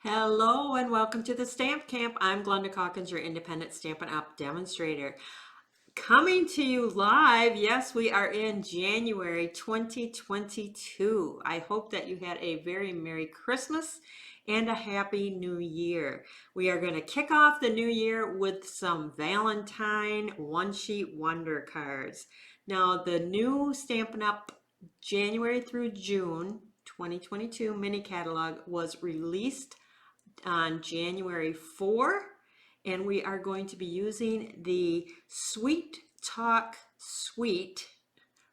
Hello and welcome to the Stamp Camp. I'm Glenda Calkins, your independent Stampin' Up demonstrator. Coming to you live, yes, we are in January 2022. I hope that you had a very Merry Christmas and a Happy New Year. We are going to kick off the new year with some Valentine one-sheet wonder cards. Now, the new Stampin' Up January through June 2022 mini catalog was released on January 4, and we are going to be using the Sweet Talk Suite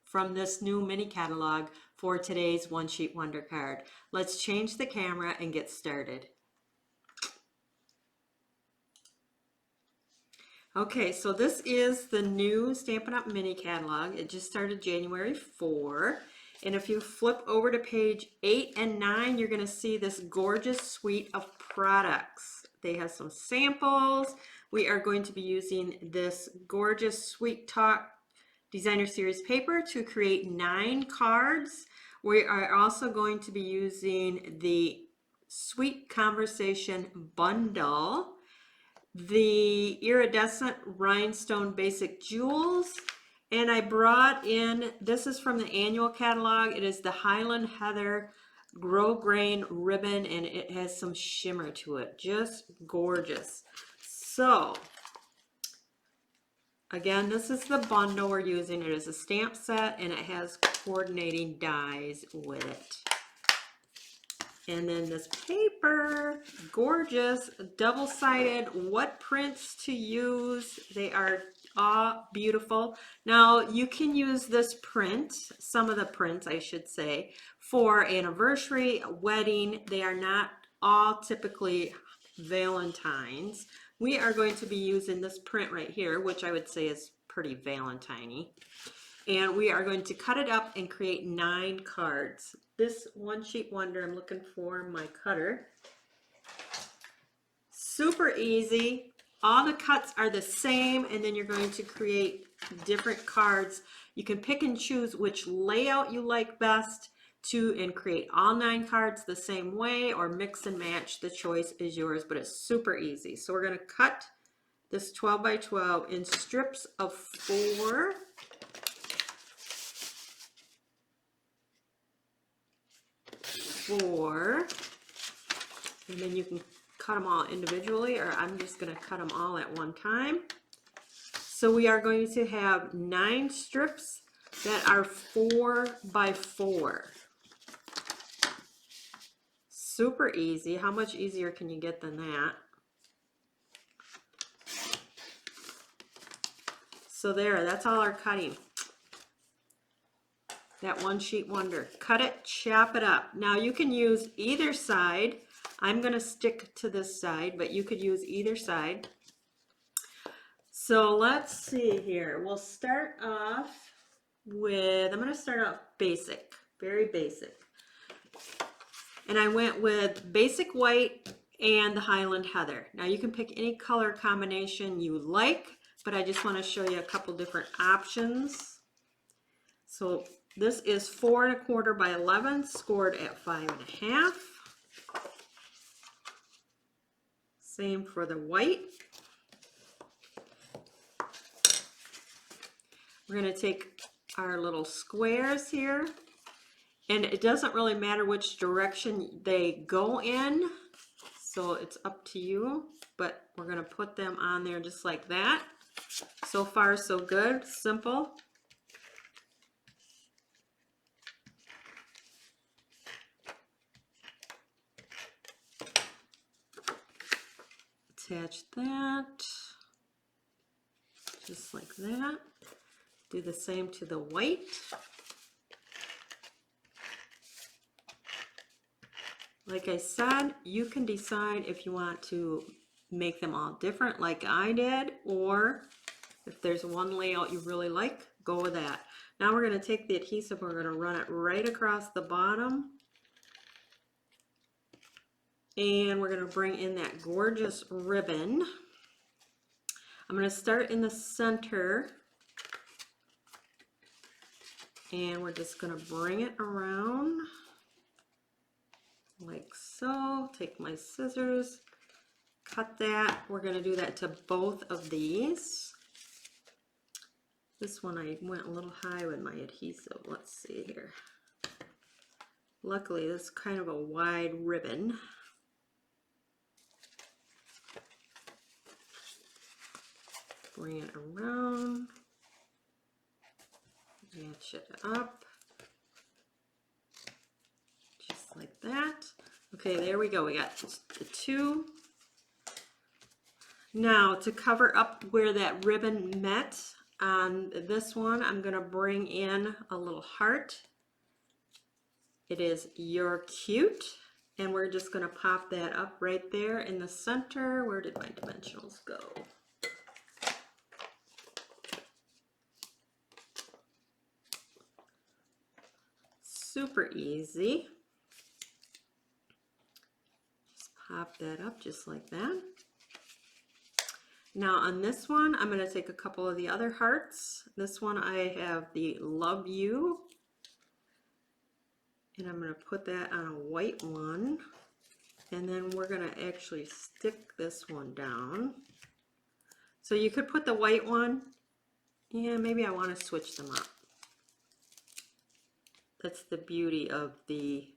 from this new mini catalog for today's one sheet wonder card. Let's change the camera and get started. Okay, so this is the new Stampin' Up! Mini catalog. It just started January 4. And if you flip over to page 8 and 9, you're going to see this gorgeous suite of products. They have some samples. We are going to be using this gorgeous Sweet Talk Designer Series paper to create 9 cards. We are also going to be using the Sweet Conversation bundle, the iridescent rhinestone basic jewels, and I brought in, this is from the annual catalog, it is the Highland Heather Grow Grain ribbon, and it has some shimmer to it, just gorgeous. So again, this is the bundle we're using. It is a stamp set and it has coordinating dies with it. And then this paper, gorgeous, double-sided, what prints to use. They are all beautiful. Now, you can use this print, some of the prints, I should say, for anniversary, wedding. They are not all typically Valentines. We are going to be using this print right here, which I would say is pretty Valentine-y. And we are going to cut it up and create 9 cards. This one sheet wonder, I'm looking for my cutter. Super easy. All the cuts are the same, and then you're going to create different cards. You can pick and choose which layout you like best and create all 9 cards the same way, or mix and match. The choice is yours, but it's super easy. So we're going to cut this 12 by 12 in strips of 4. And then you can cut them all individually, or I'm just going to cut them all at one time. So we are going to have 9 strips that are 4 by 4. Super easy. How much easier can you get than that? So there, that's all our cutting. That one sheet wonder. Cut it, chop it up. Now you can use either side. I'm going to stick to this side, but you could use either side. So let's see here. We'll start off with, I'm going to start off basic, very basic. And I went with basic white and the Highland Heather. Now you can pick any color combination you like, but I just want to show you a couple different options. So this is 4 1/4 by 11, scored at 5 1/2. Same for the white. We're going to take our little squares here, and it doesn't really matter which direction they go in, so it's up to you, but we're going to put them on there just like that. So far, so good, simple. Attach that, just like that. Do the same to the white. Like I said, you can decide if you want to make them all different like I did, or if there's one layout you really like, go with that. Now we're going to take the adhesive, we're going to run it right across the bottom. And we're going to bring in that gorgeous ribbon. I'm going to start in the center. And we're just going to bring it around. like so. Take my scissors, cut that. We're going to do that to both of these. This one I went a little high with my adhesive. Let's see here. Luckily, this is kind of a wide ribbon. Bring it around. Match it up. Just like that. Okay, there we go. We got the two. Now, to cover up where that ribbon met on this one, I'm going to bring in a little heart. It is "You're Cute." And we're just going to pop that up right there in the center. Where did my dimensionals go? Super easy. Just pop that up just like that. Now on this one, I'm going to take a couple of the other hearts. This one I have the "Love You." And I'm going to put that on a white one. And then we're going to actually stick this one down. So you could put the white one. Yeah, maybe I want to switch them up. That's the beauty of the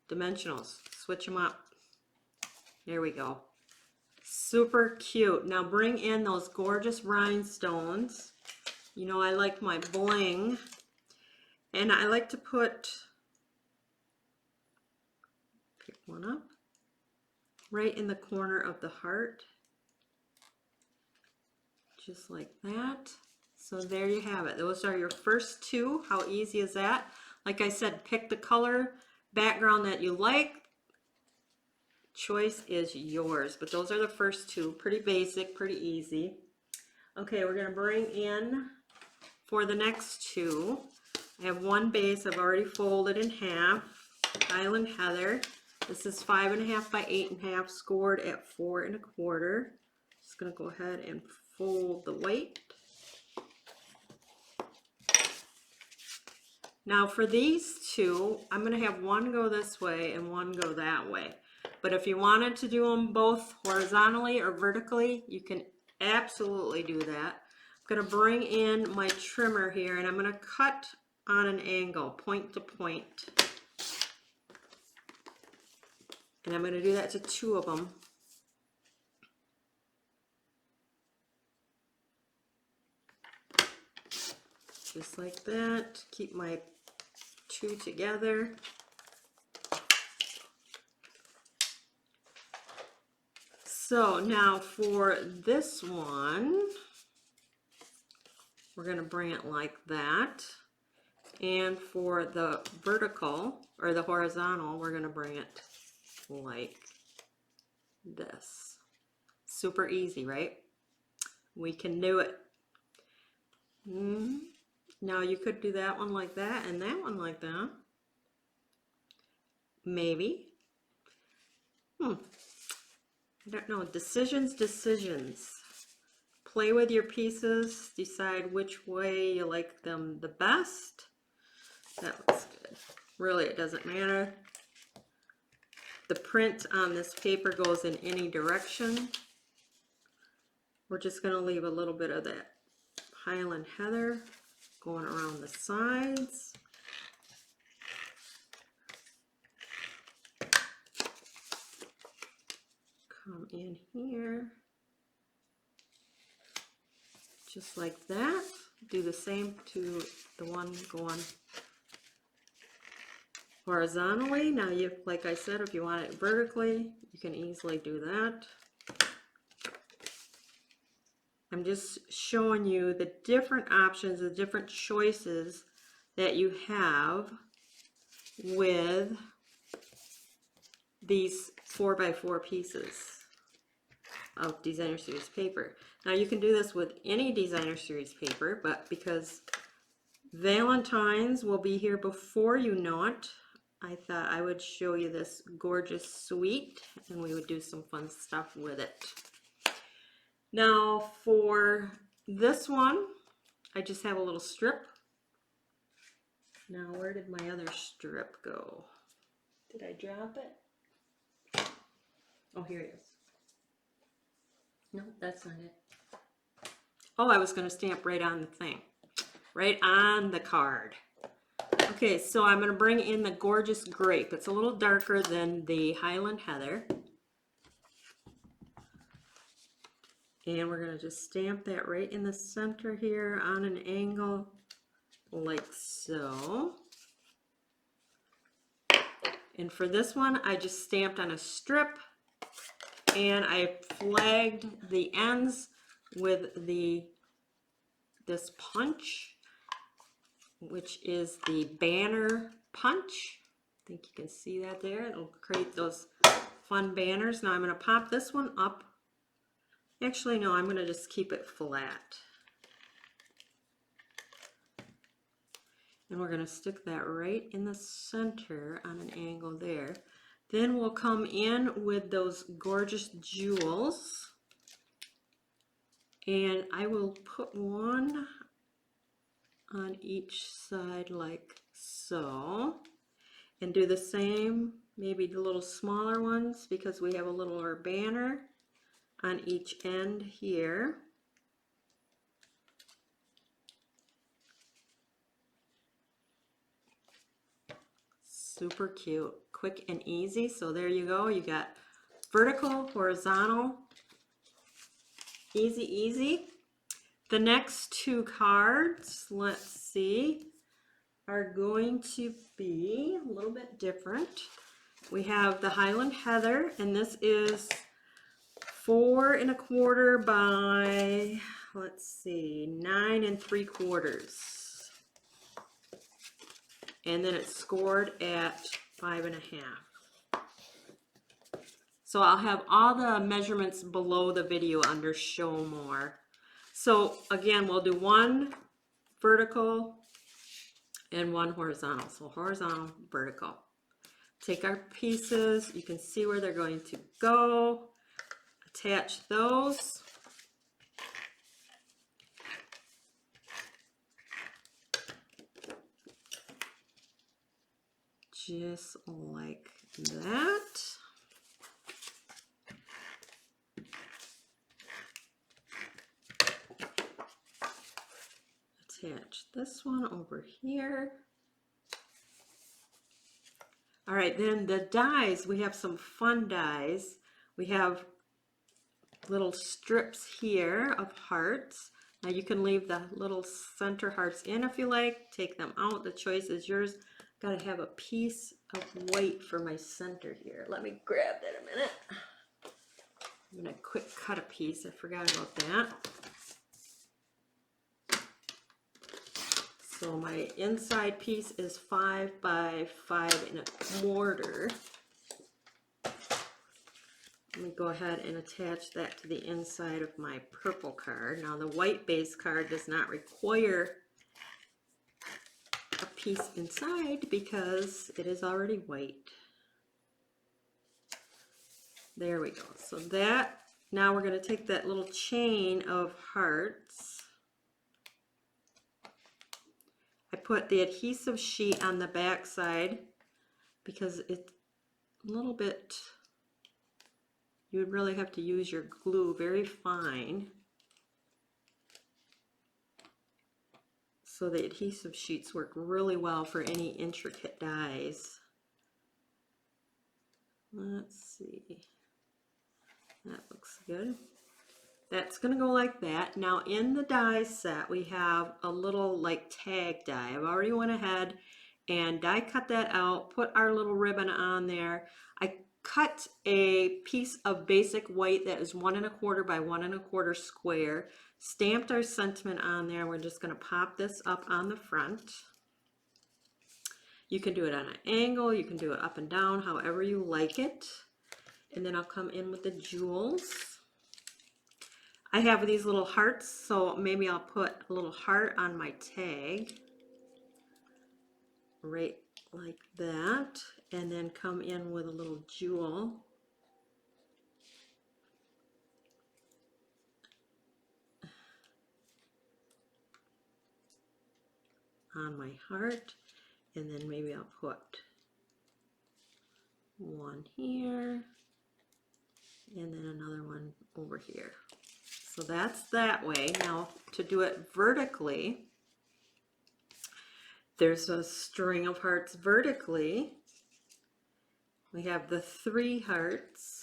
dimensionals. Switch them up. There we go. Super cute. Now bring in those gorgeous rhinestones. You know, I like my bling. And I like to pick one up right in the corner of the heart. Just like that. So there you have it. Those are your first two. How easy is that? Like I said, pick the color background that you like. Choice is yours, but those are the first two. Pretty basic, pretty easy. Okay, we're going to bring in for the next two. I have one base I've already folded in half. Highland Heather. This is 5.5 by 8.5, scored at 4 1/4. Just going to go ahead and fold the white. Now for these two, I'm going to have one go this way and one go that way. But if you wanted to do them both horizontally or vertically, you can absolutely do that. I'm going to bring in my trimmer here and I'm going to cut on an angle, point to point. And I'm going to do that to two of them. Just like that. Keep my two together. So now for this one, we're going to bring it like that. And for the vertical or the horizontal, we're going to bring it like this. Super easy, right? We can do it. Now you could do that one like that and that one like that. Maybe. I don't know. Decisions. Play with your pieces. Decide which way you like them the best. That looks good. Really, it doesn't matter. The print on this paper goes in any direction. We're just going to leave a little bit of that Highland Heather going around the sides. Come in here. Just like that. Do the same to the one going horizontally. Now, like I said, if you want it vertically, you can easily do that. I'm just showing you the different options, the different choices that you have with these 4x4 pieces of designer series paper. Now you can do this with any designer series paper, but because Valentine's will be here before you know it, I thought I would show you this gorgeous suite and we would do some fun stuff with it. Now for this one, I just have a little strip. Now where did my other strip go? Did I drop it? here it is. No, that's not it. Oh, I was going to stamp right on the thing. Right on the card. Okay, so I'm going to bring in the Gorgeous Grape. It's a little darker than the Highland Heather. And we're going to just stamp that right in the center here on an angle like so. And for this one, I just stamped on a strip and I flagged the ends with this punch, which is the banner punch. I think you can see that there. It'll create those fun banners. Now I'm going to pop this one up. Actually, no, I'm going to just keep it flat. And we're going to stick that right in the center on an angle there. Then we'll come in with those gorgeous jewels. And I will put one on each side like so. And do the same, maybe the little smaller ones because we have a littler banner on each end here. Super cute, quick and easy. So there you go. You got vertical, horizontal, easy, easy. The next two cards, let's see, are going to be a little bit different. We have the Highland Heather, and this is 4 1/4 by, let's see, 9 3/4. And then it's scored at 5 1/2. So I'll have all the measurements below the video under Show More. So again, we'll do one vertical and one horizontal. So horizontal, vertical. Take our pieces, you can see where they're going to go. Attach those. Just like that. Attach this one over here. All right, then the dies, we have some fun dies. We have little strips here of hearts. Now you can leave the little center hearts in if you like, take them out, the choice is yours. Gotta have a piece of white for my center here. Let me grab that a minute. I'm gonna quick cut a piece, I forgot about that. So my inside piece is 5 by 5 1/4. Let me go ahead and attach that to the inside of my purple card. Now the white base card does not require a piece inside because it is already white. There we go. So that, now we're going to take that little chain of hearts. I put the adhesive sheet on the back side because it's a little bit, you would really have to use your glue very fine. So the adhesive sheets work really well for any intricate dies. Let's see. That looks good. That's going to go like that. Now in the die set we have a little like tag die. I've already went ahead and die cut that out, put our little ribbon on there. I cut a piece of basic white that is 1 1/4 by 1 1/4 square, stamped our sentiment on there. We're just going to pop this up on the front. You can do it on an angle, you can do it up and down, however you like it. And then I'll come in with the jewels. I have these little hearts, so maybe I'll put a little heart on my tag, right like that, and then come in with a little jewel. On my heart, and then maybe I'll put one here and then another one over here. So that's that way. Now to do it vertically, there's a string of hearts vertically. We have the 3 hearts.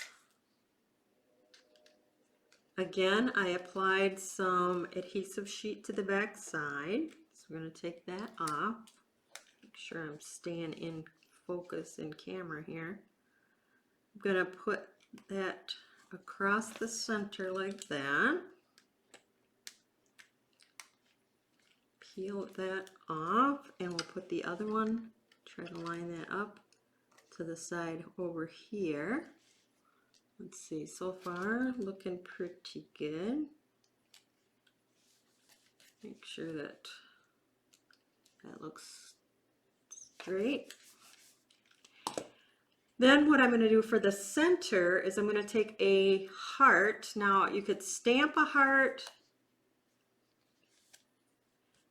Again, I applied some adhesive sheet to the back side. So we're going to take that off. Make sure I'm staying in focus in camera here. I'm going to put that across the center like that. Peel that off, and we'll put the other one, try to line that up to the side over here. Let's see, so far looking pretty good. Make sure that that looks straight. Then what I'm going to do for the center is I'm going to take a heart. Now you could stamp a heart,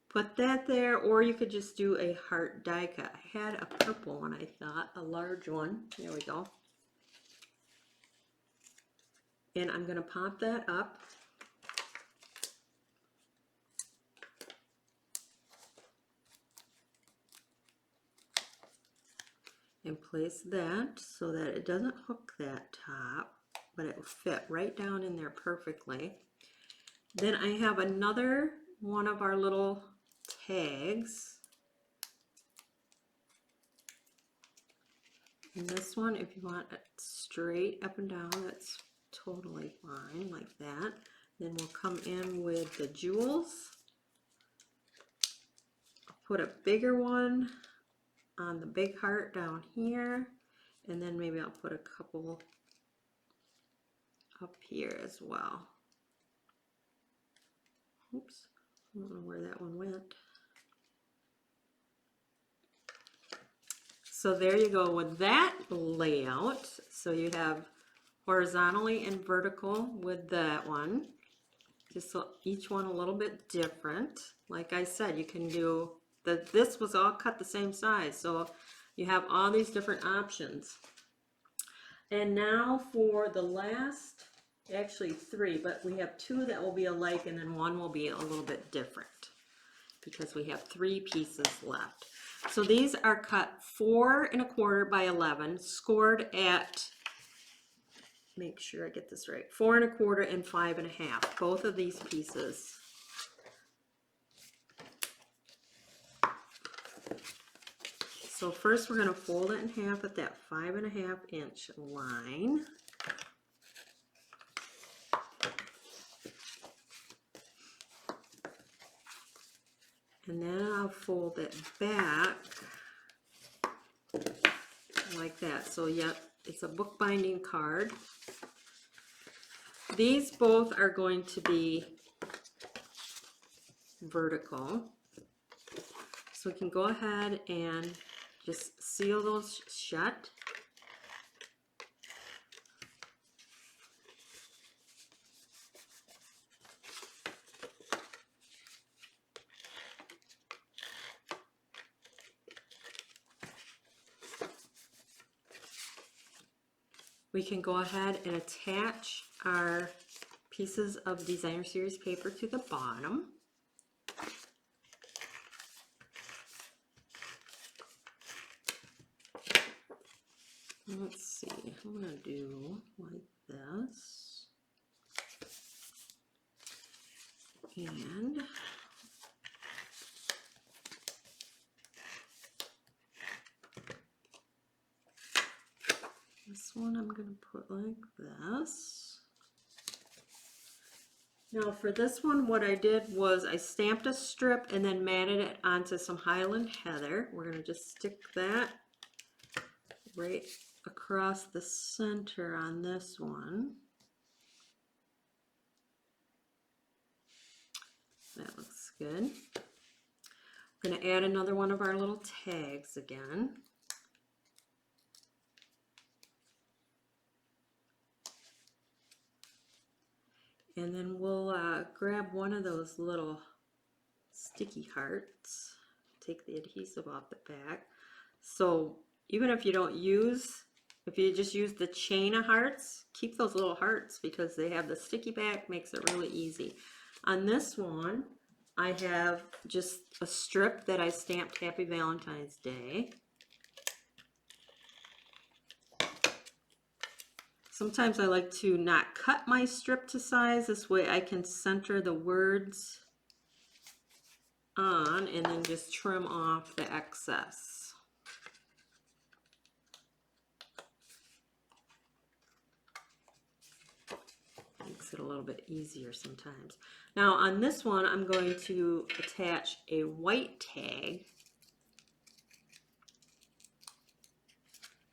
put that there, or you could just do a heart die cut. I had a purple one, I thought, a large one. There we go. And I'm going to pop that up. And place that so that it doesn't hook that top, but it will fit right down in there perfectly. Then I have another one of our little tags. And this one, if you want it straight up and down, that's totally fine, like that. Then we'll come in with the jewels. I'll put a bigger one on the big heart down here, and then maybe I'll put a couple up here as well. Oops, I don't know where that one went. So there you go with that layout. So you have horizontally and vertical with that one. Just so each one a little bit different. Like I said, you can do this was all cut the same size, so you have all these different options. And now for the last, actually 3, but we have 2 that will be alike, and then 1 will be a little bit different because we have 3 pieces left. So these are cut 4 1/4 by 11, scored at, make sure I get this right, 4 1/4 and 5 1/2, both of these pieces. So first we're going to fold it in half at that 5 1/2 inch line. And then I'll fold it back like that. So yep, it's a bookbinding card. These both are going to be vertical. So we can go ahead and just seal those shut. We can go ahead and attach our pieces of Designer Series paper to the bottom. Let's see, I'm going to do like this. And this one I'm going to put like this. Now for this one, what I did was I stamped a strip and then matted it onto some Highland Heather. We're going to just stick that right across the center on this one. That looks good. I'm going to add another one of our little tags again. And then we'll grab one of those little sticky hearts, take the adhesive off the back. So even if you don't use If you just use the chain of hearts, keep those little hearts because they have the sticky back, makes it really easy. On this one, I have just a strip that I stamped Happy Valentine's Day. Sometimes I like to not cut my strip to size. This way I can center the words on and then just trim off the excess. Makes it a little bit easier sometimes. Now on this one, I'm going to attach a white tag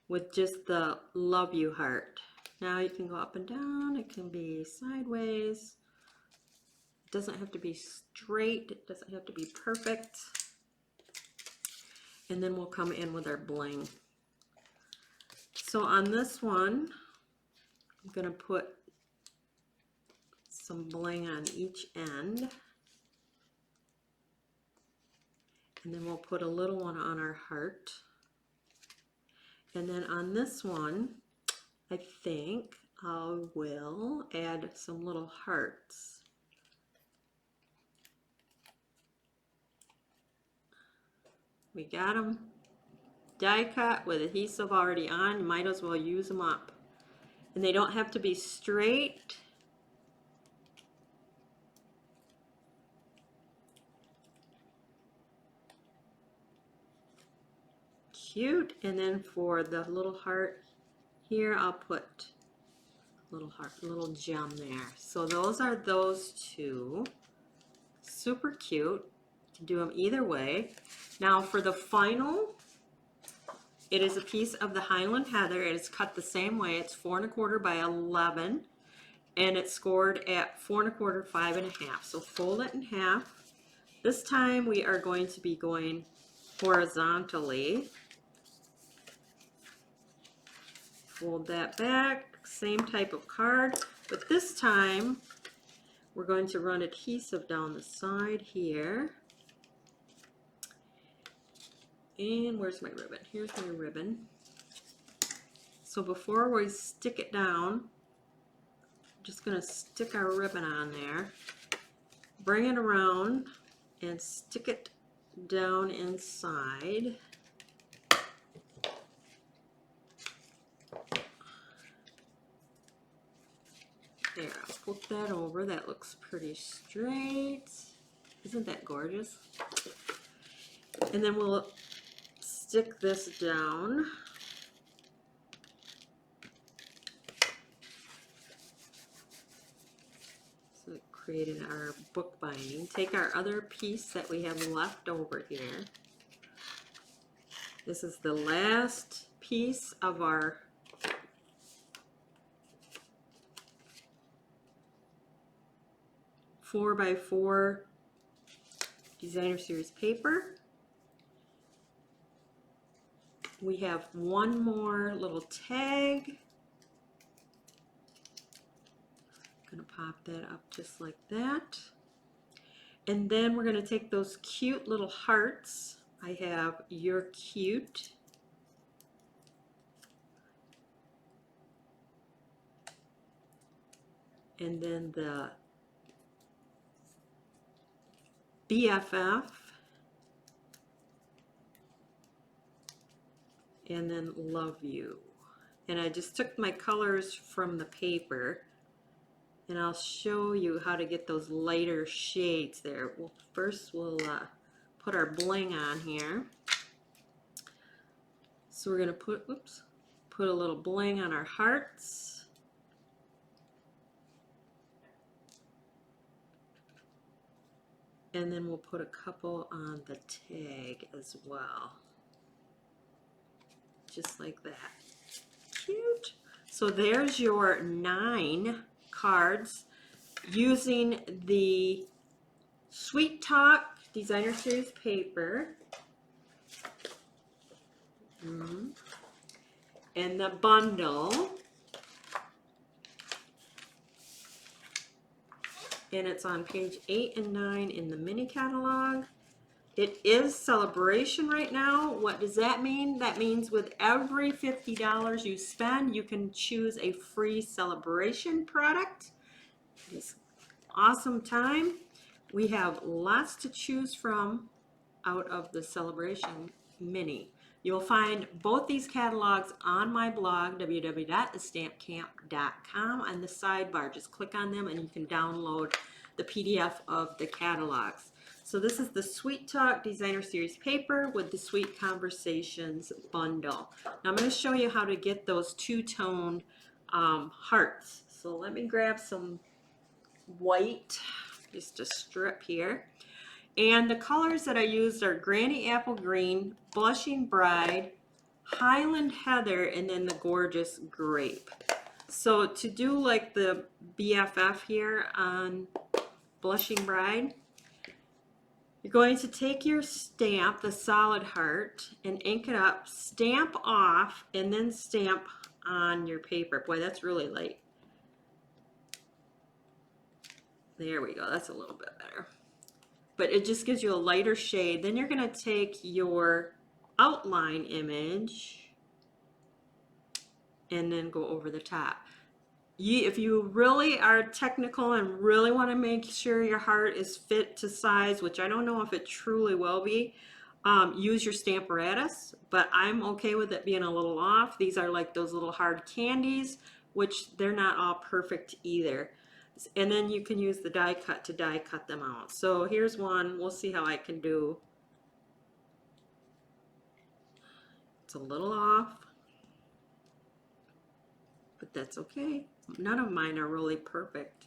with just the love you heart. Now you can go up and down, it can be sideways. It doesn't have to be straight, it doesn't have to be perfect. And then we'll come in with our bling. So on this one, I'm gonna put some bling on each end. And then we'll put a little one on our heart. And then on this one, I think I will add some little hearts. We got them die cut with adhesive already on. You might as well use them up. And they don't have to be straight. Cute. And then for the little heart here, I'll put a little heart, a little gem there. So those are those two. Super cute. You can do them either way. Now for the final, it is a piece of the Highland Heather. It is cut the same way. It's 4 1/4 by 11, and it's scored at 4 1/4, 5 1/2. So fold it in half. This time we are going to be going horizontally. Fold that back, same type of card, but this time we're going to run adhesive down the side here. And where's my ribbon? Here's my ribbon. So before we stick it down, I'm just going to stick our ribbon on there, bring it around, and stick it down inside. There, I'll flip that over. That looks pretty straight. Isn't that gorgeous? And then we'll stick this down. So it created our book binding. Take our other piece that we have left over here. This is the last piece of our four by 4 designer series paper. We have one more little tag. I'm gonna pop that up just like that. And then we're gonna take those cute little hearts. I have You're Cute. And then the BFF. And then Love You. And I just took my colors from the paper, and I'll show you how to get those lighter shades there. Well, first we'll put our bling on here. So we're gonna put a little bling on our hearts. And then we'll put a couple on the tag as well. Just like that. Cute. So there's your 9 cards using the Sweet Talk Designer Series paper. And the bundle. And it's on page 8 and 9 in the mini catalog. It is celebration right now. What does that mean? That means with every $50 you spend, you can choose a free celebration product. It's awesome time. We have lots to choose from out of the celebration mini. You'll find both these catalogs on my blog, www.TheStampCamp.com, on the sidebar. Just click on them and you can download the PDF of the catalogs. So this is the Sweet Talk Designer Series paper with the Sweet Conversations bundle. Now I'm going to show you how to get those two-tone hearts. So let me grab some white, just a strip here. And the colors that I used are Granny Apple Green, Blushing Bride, Highland Heather, and then the Gorgeous Grape. So to do like the BFF here on Blushing Bride, you're going to take your stamp, the solid heart, and ink it up, stamp off, and then stamp on your paper. Boy, that's really light. There we go, that's a little bit better. But it just gives you a lighter shade. Then you're going to take your outline image and then go over the top. If you really are technical and really want to make sure your heart is fit to size, which I don't know if it truly will be, use your Stamparatus, but I'm okay with it being a little off. These are like those little hard candies, which they're not all perfect either. And then you can use the die cut to die cut them out. So here's one. We'll see how I can do. It's a little off, but that's okay. None of mine are really perfect.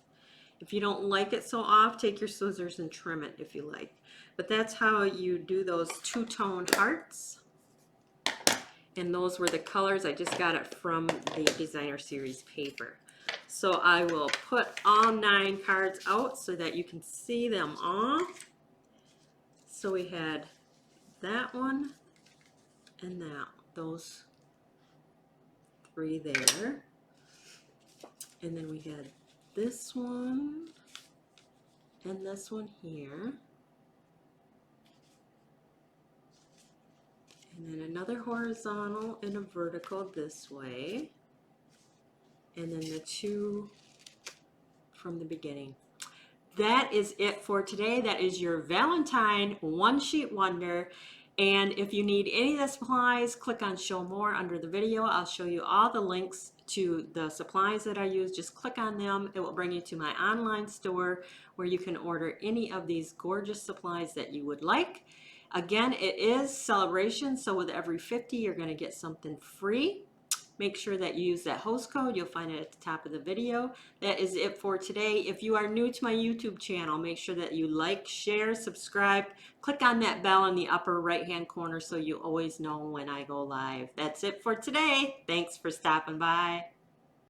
If you don't like it so off, take your scissors and trim it if you like. But that's how you do those two-tone hearts. And those were the colors. I just got it from the Designer Series paper. So I will put all 9 cards out so that you can see them all. So we had that one and those 3 there. And then we had this one and this one here. And then another horizontal and a vertical this way. And then the 2 from the beginning. That is it for today. That is your Valentine one sheet wonder. And if you need any of the supplies, click on show more under the video. I'll show you all the links to the supplies that I use. Just click on them. It will bring you to my online store where you can order any of these gorgeous supplies that you would like. Again, it is celebration, so with every 50 you're going to get something free. Make sure that you use that host code. You'll find it at the top of the video. That is it for today. If you are new to my YouTube channel, make sure that you like, share, subscribe. Click on that bell in the upper right-hand corner so you always know when I go live. That's it for today. Thanks for stopping by.